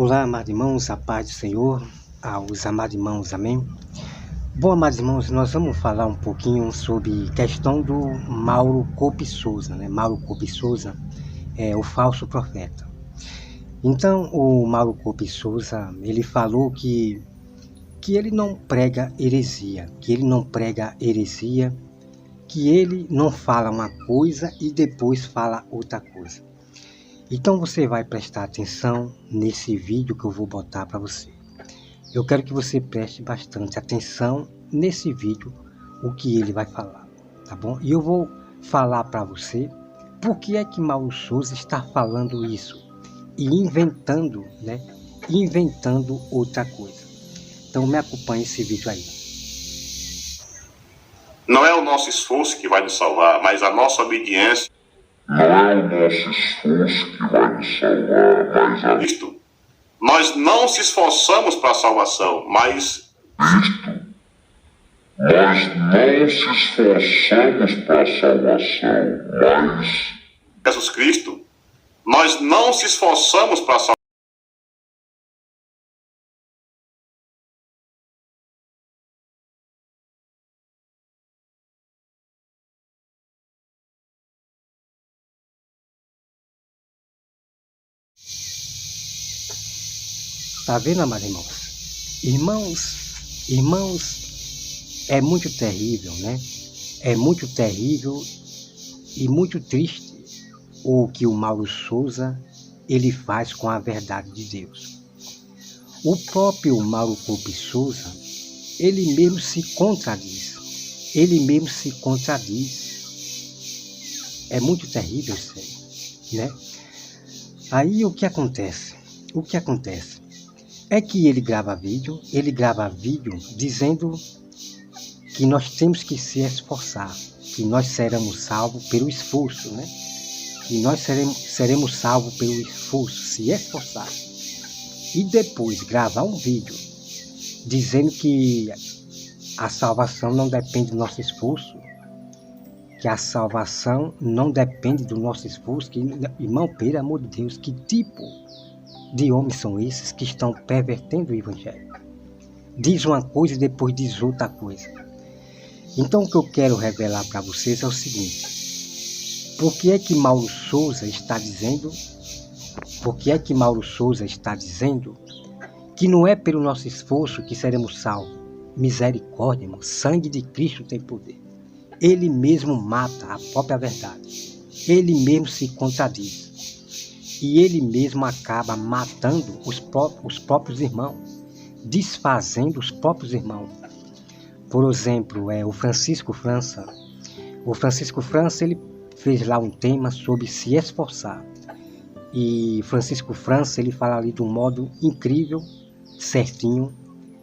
Olá, amados irmãos, a paz do Senhor, aos amados irmãos, amém? Bom, amados irmãos, nós vamos falar um pouquinho sobre questão do Mauro Coppi Souza, né? Mauro Coppi Souza é o falso profeta. Então, o Mauro Coppi Souza, ele falou que ele não prega heresia, que ele não fala uma coisa e depois fala outra coisa. Então você vai prestar atenção nesse vídeo que eu vou botar para você. Eu quero que você preste bastante atenção nesse vídeo, o que ele vai falar, tá bom? E eu vou falar para você por que é que Mauro Souza está falando isso e inventando, né? Inventando outra coisa. Então me acompanhe esse vídeo aí. Não é o nosso esforço que vai nos salvar, mas a nossa obediência. Não é o nosso esforço que vai nos salvar, mas a Cristo. Nós não se esforçamos para a salvação, mas Nós não se esforçamos para a salvação, mas Jesus Cristo. Nós não se esforçamos para a salvação. Tá vendo, amados irmãos? Irmãos, é muito terrível, né? É muito terrível e muito triste o que o Mauro Souza ele faz com a verdade de Deus. O próprio Mauro Coppi Souza, ele mesmo se contradiz. É muito terrível isso aí, né? Aí o que acontece? É que ele grava vídeo dizendo que nós temos que se esforçar, que nós seremos salvos pelo esforço, né? Que nós seremos salvos pelo esforço, se esforçar. E depois gravar um vídeo dizendo que a salvação não depende do nosso esforço, que irmão, pelo amor de Deus, que tipo de homens são esses que estão pervertendo o evangelho? Diz uma coisa e depois diz outra coisa. Então o que eu quero revelar para vocês é o seguinte: por que é que Mauro Souza está dizendo que não é pelo nosso esforço que seremos salvos? Misericórdia, irmão, sangue de Cristo tem poder. Ele mesmo mata a própria verdade, ele mesmo se contradiz. E ele mesmo acaba matando os próprios irmãos, desfazendo os próprios irmãos. Por exemplo, o Francisco França. O Francisco França, ele fez lá um tema sobre se esforçar. E Francisco França, ele fala ali de um modo incrível, certinho.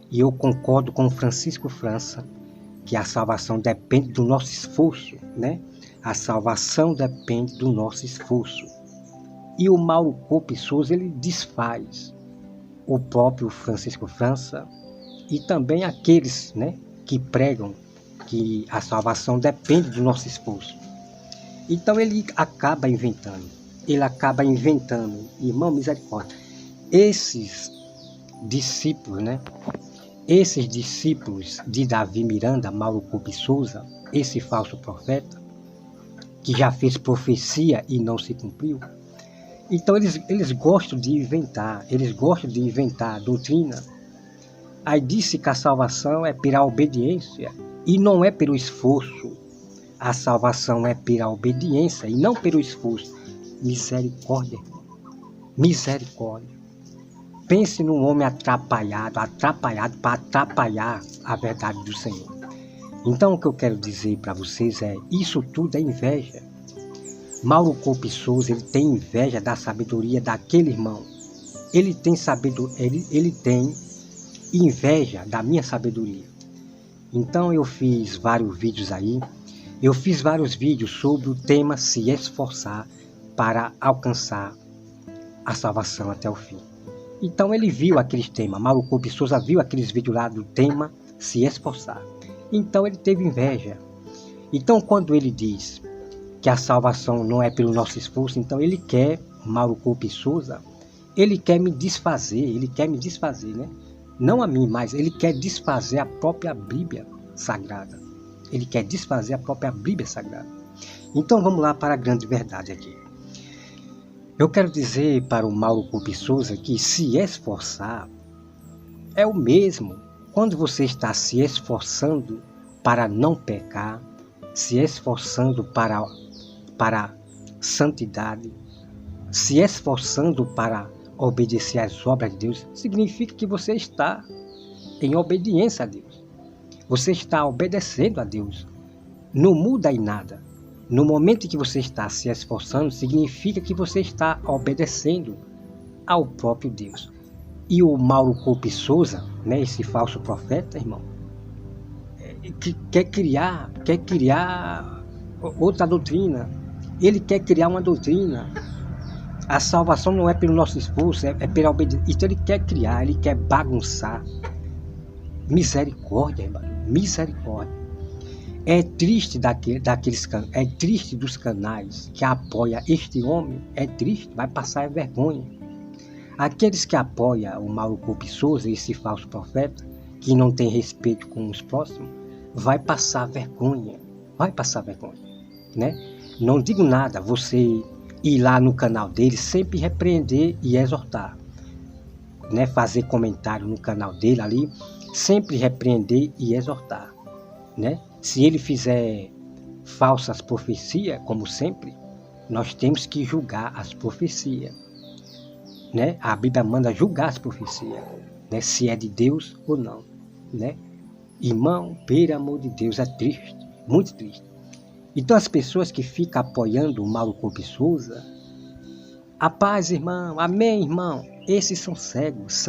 E eu concordo com o Francisco França, que a salvação depende do nosso esforço, né? A salvação depende do nosso esforço. E o Mauro Coppi Souza, ele desfaz o próprio Francisco França e também aqueles, né, que pregam que a salvação depende do nosso esforço. Então ele acaba inventando, irmão, misericórdia. Esses discípulos, né, esses discípulos de Davi Miranda, Mauro Coppi Souza, esse falso profeta, que já fez profecia e não se cumpriu. Então eles gostam de inventar doutrina. Aí disse que a salvação é pela obediência e não é pelo esforço. A salvação é pela obediência e não pelo esforço. Misericórdia, irmão. Misericórdia. Pense num homem atrapalhado para atrapalhar a verdade do Senhor. Então o que eu quero dizer para vocês é, isso tudo é inveja. Mauro Coppi Souza, ele tem inveja da sabedoria daquele irmão. Ele tem inveja da minha sabedoria. Então eu fiz vários vídeos aí. Eu fiz vários vídeos sobre o tema se esforçar para alcançar a salvação até o fim. Então ele viu aqueles temas. Mauro Coppi Souza viu aqueles vídeos lá do tema se esforçar. Então ele teve inveja. Então quando ele diz que a salvação não é pelo nosso esforço, então ele quer, Mauro Coppi Souza, ele quer me desfazer, né? Não a mim, mas ele quer desfazer a própria Bíblia Sagrada. Ele quer desfazer a própria Bíblia Sagrada. Então vamos lá para a grande verdade aqui. Eu quero dizer para o Mauro Coupe Souza que se esforçar é o mesmo quando você está se esforçando para não pecar, se esforçando para santidade, se esforçando para obedecer às obras de Deus, significa que você está em obediência a Deus. Você está obedecendo a Deus. Não muda em nada. No momento em que você está se esforçando, significa que você está obedecendo ao próprio Deus. E o Mauro Coupe Souza, né, esse falso profeta, irmão, que quer criar outra doutrina. Ele quer criar uma doutrina. A salvação não é pelo nosso esforço, é pela obediência. Então ele quer criar, ele quer bagunçar. Misericórdia, irmão, misericórdia. É triste é triste dos canais que apoiam este homem, é triste, vai passar vergonha. Aqueles que apoiam o Mauro Coupe Souza, esse falso profeta, que não tem respeito com os próximos, vai passar vergonha, né? Não digo nada, você ir lá no canal dele, sempre repreender e exortar, né? Fazer comentário no canal dele ali, sempre repreender e exortar, né? Se ele fizer falsas profecias, como sempre, nós temos que julgar as profecias, né? A Bíblia manda julgar as profecias, né? Se é de Deus ou não, né? Irmão, pelo amor de Deus, é triste, muito triste. Então as pessoas que ficam apoiando o Mauro Coupe Souza, a paz, irmão, amém, irmão, esses são cegos.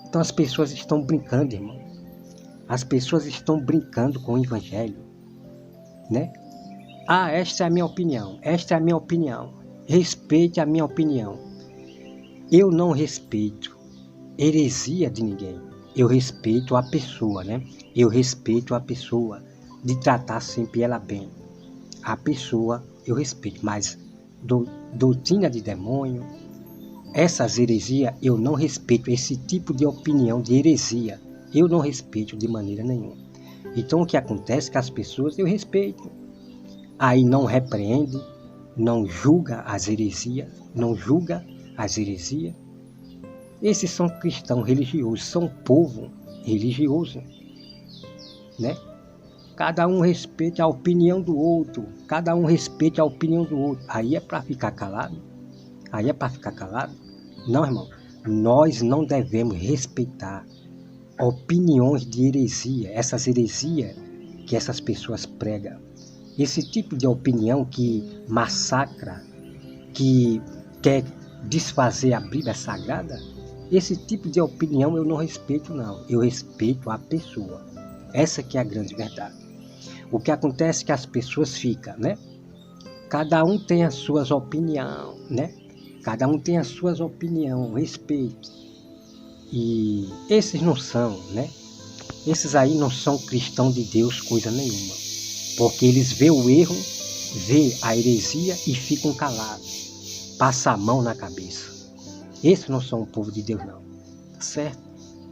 Então as pessoas estão brincando, irmão. As pessoas estão brincando com o Evangelho, né? Ah, esta é a minha opinião, respeite a minha opinião. Eu não respeito heresia de ninguém. Eu respeito a pessoa, né? Eu respeito a pessoa, de tratar sempre ela bem. A pessoa eu respeito, mas doutrina de demônio, essas heresias eu não respeito. Esse tipo de opinião de heresia eu não respeito de maneira nenhuma. Então o que acontece é que as pessoas eu respeito. Aí não repreende, não julga as heresias, Esses são cristãos religiosos, são povo religioso, né? Cada um respeite a opinião do outro, Aí é para ficar calado? Não, irmão, nós não devemos respeitar opiniões de heresia, essas heresias que essas pessoas pregam. Esse tipo de opinião que massacra, que quer desfazer a Bíblia Sagrada, esse tipo de opinião eu não respeito, não. Eu respeito a pessoa. Essa que é a grande verdade. O que acontece é que as pessoas ficam, né? Cada um tem as suas opiniões, né? Respeito. E esses não são, né? Esses aí não são cristãos de Deus coisa nenhuma. Porque eles veem o erro, veem a heresia e ficam calados. Passa a mão na cabeça. Esses não são o povo de Deus, não. Certo?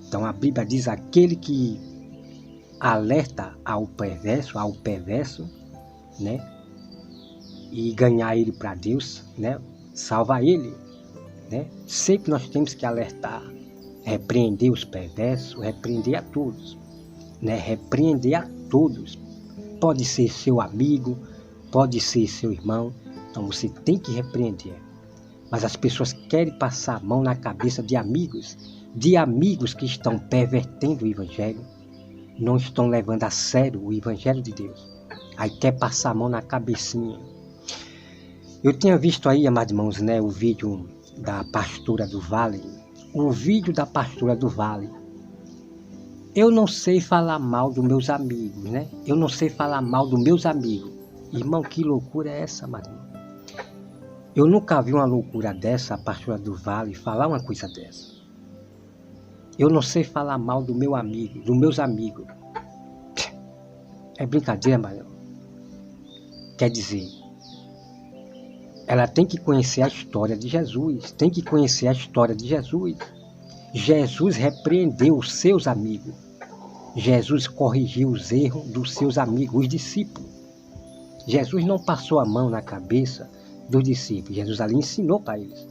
Então a Bíblia diz: aquele que alerta ao perverso, né? E ganhar ele para Deus, né? Salva ele, né? Sempre nós temos que alertar, repreender os perversos, repreender a todos, né? Repreender a todos. Pode ser seu amigo, pode ser seu irmão, então você tem que repreender. Mas as pessoas querem passar a mão na cabeça de amigos que estão pervertendo o Evangelho, não estão levando a sério o Evangelho de Deus. Aí quer passar a mão na cabecinha. Eu tinha visto aí, amados irmãos, né, o vídeo da pastora do Vale. Eu não sei falar mal dos meus amigos, né? Irmão, que loucura é essa, amados irmãos? Eu nunca vi uma loucura dessa, a pastora do Vale, falar uma coisa dessa. Eu não sei falar mal do meu amigo, dos meus amigos. É brincadeira, mas quer dizer, Ela tem que conhecer a história de Jesus, tem que conhecer a história de Jesus. Jesus repreendeu os seus amigos. Jesus corrigiu os erros dos seus amigos, os discípulos. Jesus não passou a mão na cabeça dos discípulos. Jesus ali ensinou para eles,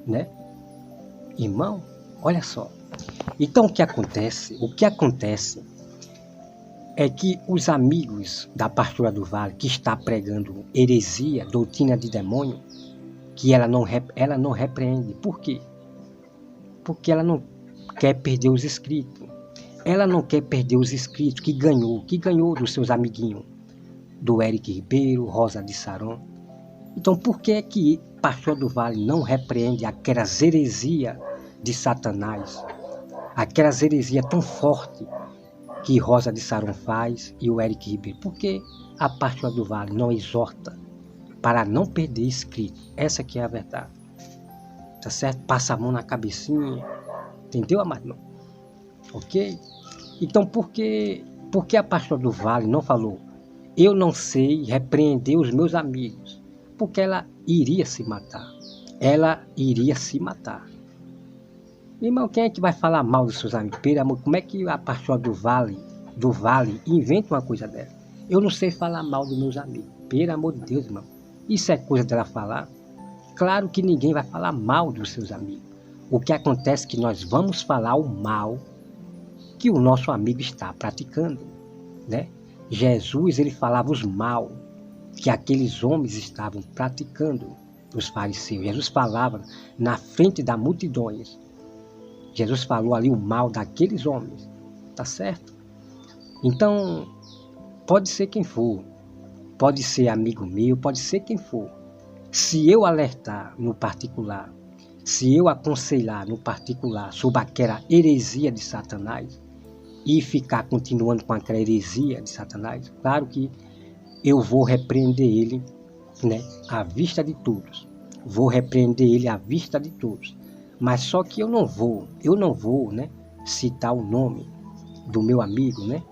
né? Irmão, olha só. Então o que acontece? O que acontece é que os amigos da pastora do Vale, que está pregando heresia, doutrina de demônio, que ela não repreende. Por quê? Porque ela não quer perder os inscritos. Ela não quer perder os inscritos que ganhou dos seus amiguinhos, do Eric Ribeiro, Rosa de Saron. Então por que pastor do Vale não repreende aquelas heresias de Satanás, aquelas heresias tão fortes que Rosa de Saron faz e o Eric Ribeiro? Por que a pastora do Vale não exorta para não perder inscrito? Essa que é a verdade. Tá certo? Passa a mão na cabecinha. Entendeu, amado irmão? Ok? Então por que a pastora do Vale não falou: eu não sei repreender os meus amigos? Porque ela iria se matar. Ela iria se matar. Irmão, quem é que vai falar mal dos seus amigos? Pelo amor, como é que a pastora do Vale inventa uma coisa dessa? Eu não sei falar mal dos meus amigos. Pelo amor de Deus, irmão. Isso é coisa dela falar? Claro que ninguém vai falar mal dos seus amigos. O que acontece é que nós vamos falar o mal que o nosso amigo está praticando, né? Jesus, ele falava os mal que aqueles homens estavam praticando, os fariseus. Jesus falava na frente das multidões. Jesus falou ali o mal daqueles homens, tá certo? Então, pode ser quem for, pode ser amigo meu, pode ser quem for. Se eu alertar no particular, se eu aconselhar no particular sobre aquela heresia de Satanás e ficar continuando com aquela heresia de Satanás, claro que eu vou repreender ele, né, à vista de todos. Vou repreender ele à vista de todos. Mas só que eu não vou, né, citar o nome do meu amigo, né,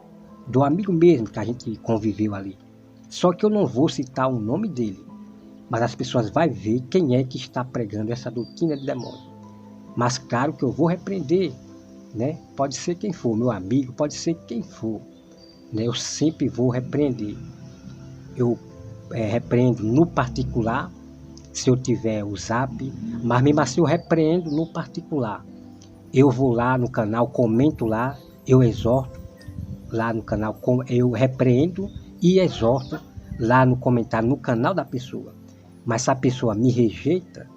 do amigo mesmo que a gente conviveu ali. Só que eu não vou citar o nome dele. Mas as pessoas vão ver quem é que está pregando essa doutrina de demônio. Mas claro que eu vou repreender, né? Pode ser quem for, meu amigo, pode ser quem for, né? Eu sempre vou repreender. Eu repreendo no particular, se eu tiver o zap, mas mesmo assim eu repreendo no particular. Eu vou lá no canal, comento lá, eu exorto lá no canal, eu repreendo e exorto lá no comentário, no canal da pessoa. Mas se a pessoa me rejeita,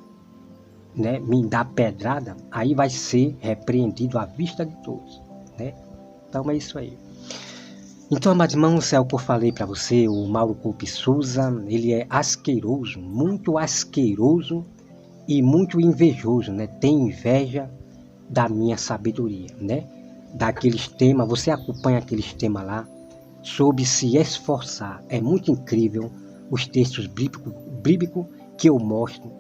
né, me dá pedrada, aí vai ser repreendido à vista de todos, né? Então é isso aí. Então, amados irmãos, é o que eu falei para você, o Mauro Coupe Souza, ele é asqueroso e muito invejoso, né? Tem inveja da minha sabedoria, né? Daqueles temas, você acompanha aqueles temas lá, sobre se esforçar. É muito incrível os textos bíblicos que eu mostro,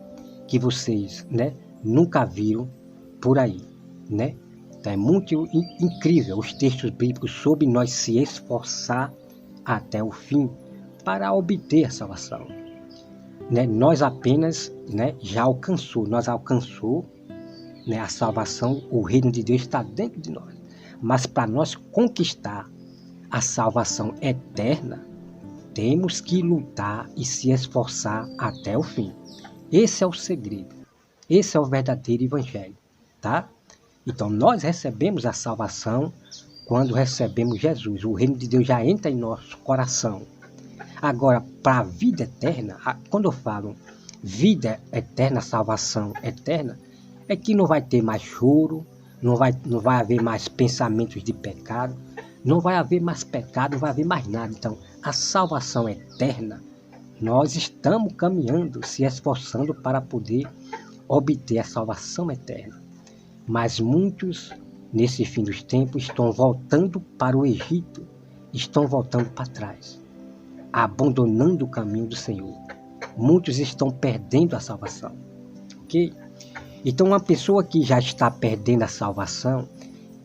que vocês, né, nunca viram por aí, né? Então é muito incrível os textos bíblicos sobre nós se esforçar até o fim para obter a salvação, né? Nós apenas, né, nós alcançou, né, a salvação, o reino de Deus está dentro de nós. Mas para nós conquistar a salvação eterna, temos que lutar e se esforçar até o fim. Esse é o segredo. Esse é o verdadeiro evangelho, tá? Então nós recebemos a salvação quando recebemos Jesus. O reino de Deus já entra em nosso coração. Agora, para a vida eterna, quando eu falo vida eterna, salvação eterna, é que não vai ter mais choro, não vai haver mais pensamentos de pecado, não vai haver mais pecado, não vai haver mais nada. Então, a salvação eterna, nós estamos caminhando, se esforçando para poder obter a salvação eterna. Mas muitos, nesse fim dos tempos, estão voltando para o Egito, estão voltando para trás, abandonando o caminho do Senhor. Muitos estão perdendo a salvação, ok? Então, uma pessoa que já está perdendo a salvação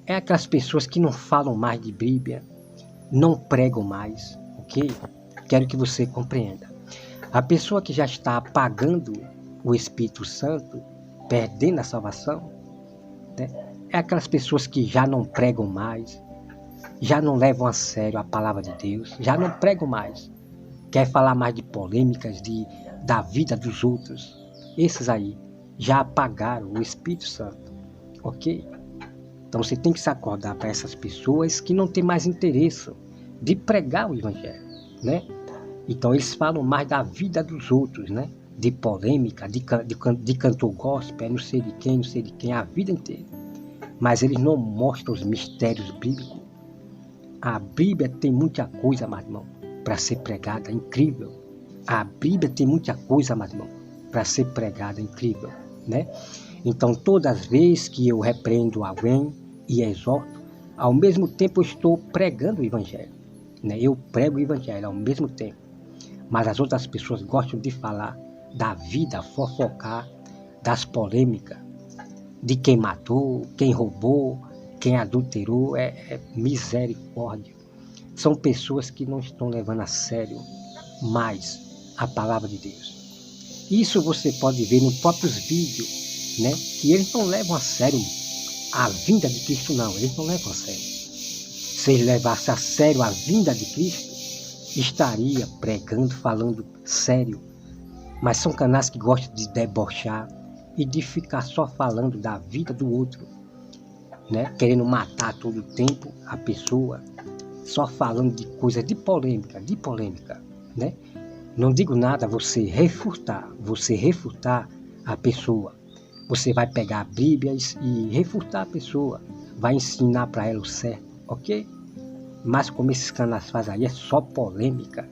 é aquelas pessoas que não falam mais de Bíblia, não pregam mais, ok? Quero que você compreenda. A pessoa que já está apagando o Espírito Santo, perdendo a salvação, né? É aquelas pessoas que já não pregam mais, já não levam a sério a palavra de Deus, já não pregam mais, quer falar mais de polêmicas, da vida dos outros. Esses aí já apagaram o Espírito Santo, ok? Então você tem que se acordar para essas pessoas que não têm mais interesse de pregar o Evangelho, né? Então eles falam mais da vida dos outros, né? De polêmica, de cantor gospel, não sei de quem, a vida inteira. Mas eles não mostram os mistérios bíblicos. A Bíblia tem muita coisa, meu irmão, para ser pregada, incrível. A Bíblia tem muita coisa, meu irmão, para ser pregada, incrível, né? Então todas as vezes que eu repreendo alguém e exorto, ao mesmo tempo eu estou pregando o Evangelho, né? Eu prego o Evangelho ao mesmo tempo. Mas as outras pessoas gostam de falar da vida, fofocar, das polêmicas, de quem matou, quem roubou, quem adulterou, é misericórdia. São pessoas que não estão levando a sério mais a palavra de Deus. Isso você pode ver nos próprios vídeos, né? Que eles não levam a sério a vinda de Cristo, não. Eles não levam a sério. Se eles levassem a sério a vinda de Cristo, estaria pregando, falando sério. Mas são canais que gostam de debochar e de ficar só falando da vida do outro, né? Querendo matar todo o tempo a pessoa, só falando de coisa de polêmica, né? Não digo nada, você refutar a pessoa. Você vai pegar a Bíblia e refutar a pessoa, vai ensinar para ela o certo, ok? Mas como esses canais fazem aí, é só polêmica,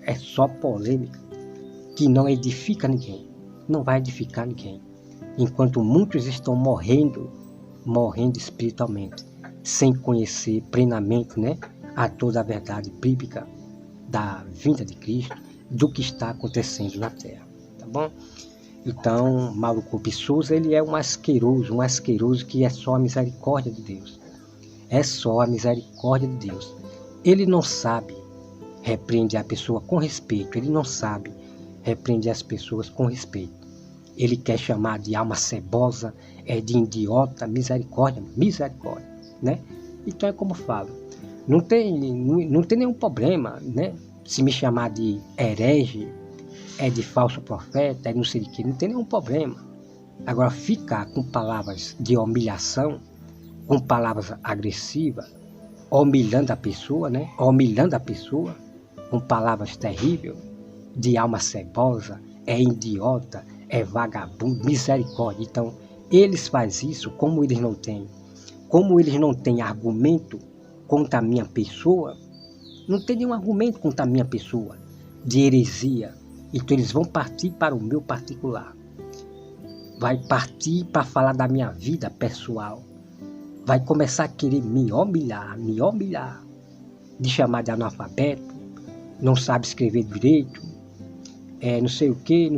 que não edifica ninguém, não vai edificar ninguém. Enquanto muitos estão morrendo espiritualmente, sem conhecer plenamente, né, a toda a verdade bíblica da vinda de Cristo, do que está acontecendo na Terra, tá bom? Então, Mauro Cooper Souza, ele é um asqueroso que é só a misericórdia de Deus. É só a misericórdia de Deus. Ele não sabe repreender a pessoa com respeito, ele não sabe repreender as pessoas com respeito. Ele quer chamar de alma cebosa, de idiota, misericórdia, né? Então é como eu falo, não tem nenhum problema, né? Se me chamar de herege, de falso profeta, não sei de que, não tem nenhum problema. Agora, ficar com palavras de humilhação, com palavras agressivas, humilhando a pessoa, né? Com palavras terríveis, de alma cebosa, idiota, vagabundo, misericórdia. Então, eles fazem isso, como eles não têm argumento contra a minha pessoa, não tem nenhum argumento contra a minha pessoa de heresia. Então eles vão partir para o meu particular. Vai partir para falar da minha vida pessoal. Vai começar a querer me humilhar, de chamar de analfabeto, não sabe escrever direito, não sei o que,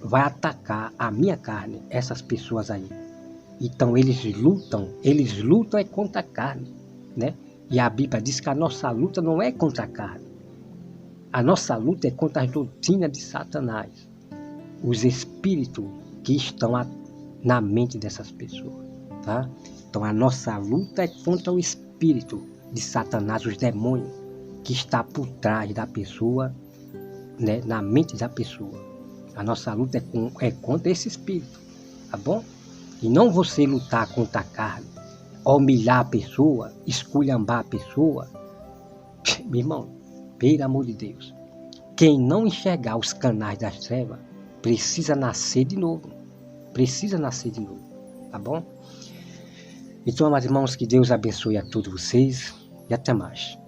vai atacar a minha carne, essas pessoas aí. Então eles lutam contra a carne, né? E a Bíblia diz que a nossa luta não é contra a carne. A nossa luta é contra as doutrinas de Satanás, os espíritos que estão na mente dessas pessoas, tá? Então a nossa luta é contra o espírito de Satanás, os demônios que está por trás da pessoa, né, na mente da pessoa. A nossa luta é contra esse espírito, tá bom? E não você lutar contra a carne, humilhar a pessoa, esculhambar a pessoa. Meu irmão, pelo amor de Deus, quem não enxergar os canais das trevas precisa nascer de novo, tá bom? Então, meus irmãos, que Deus abençoe a todos vocês e até mais.